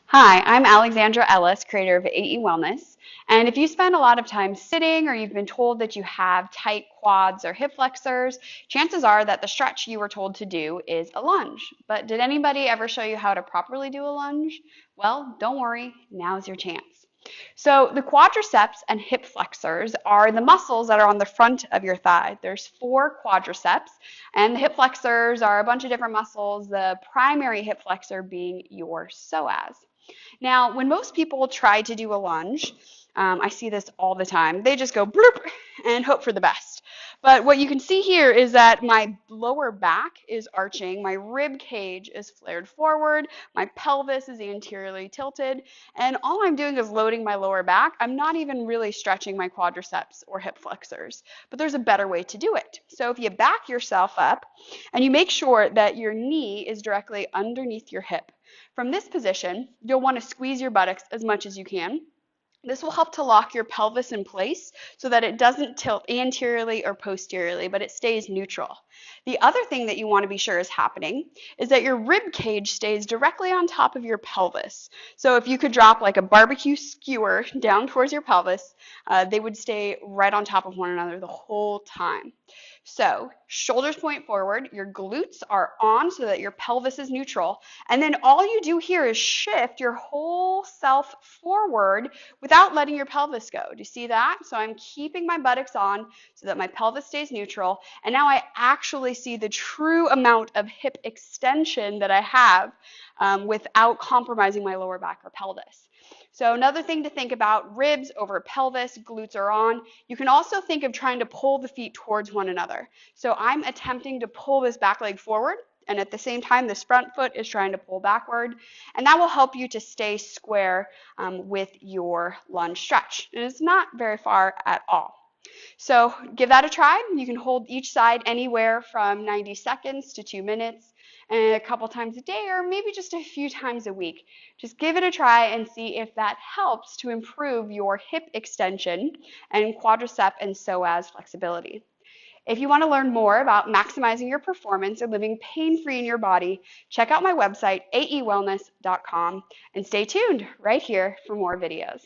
Hi, I'm Alexandra Ellis, creator of aewellness. And if you spend a lot of time sitting or you've been told that you have tight quads or hip flexors, chances are that the stretch you were told to do is a lunge. But did anybody ever show you how to properly do a lunge? Well, don't worry, now's your chance. So the quadriceps and hip flexors are the muscles that are on the front of your thigh. There's 4 quadriceps, and the hip flexors are a bunch of different muscles, the primary hip flexor being your psoas. Now, when most people try to do a lunge, I see this all the time. They just go bloop and hope for the best. But what you can see here is that my lower back is arching, my rib cage is flared forward, my pelvis is anteriorly tilted, and all I'm doing is loading my lower back. I'm not even really stretching my quadriceps or hip flexors, but there's a better way to do it. So if you back yourself up and you make sure that your knee is directly underneath your hip, from this position, you'll want to squeeze your buttocks as much as you can. This will help to lock your pelvis in place so that it doesn't tilt anteriorly or posteriorly, but it stays neutral. The other thing that you want to be sure is happening is that your rib cage stays directly on top of your pelvis. So if you could drop like a barbecue skewer down towards your pelvis, they would stay right on top of one another the whole time. So shoulders point forward, your glutes are on so that your pelvis is neutral, and then all you do here is shift your whole self forward without letting your pelvis go. Do you see that? So I'm keeping my buttocks on so that my pelvis stays neutral, and now I actually see the true amount of hip extension that I have without compromising my lower back or pelvis. So another thing to think about, ribs over pelvis, glutes are on. You can also think of trying to pull the feet towards one another. So I'm attempting to pull this back leg forward, and at the same time, this front foot is trying to pull backward, and that will help you to stay square with your lunge stretch. And it's not very far at all. So give that a try. You can hold each side anywhere from 90 seconds to 2 minutes, and a couple times a day or maybe just a few times a week. Just give it a try and see if that helps to improve your hip extension and quadricep and psoas flexibility. If you want to learn more about maximizing your performance and living pain-free in your body, check out my website, aewellness.com, and stay tuned right here for more videos.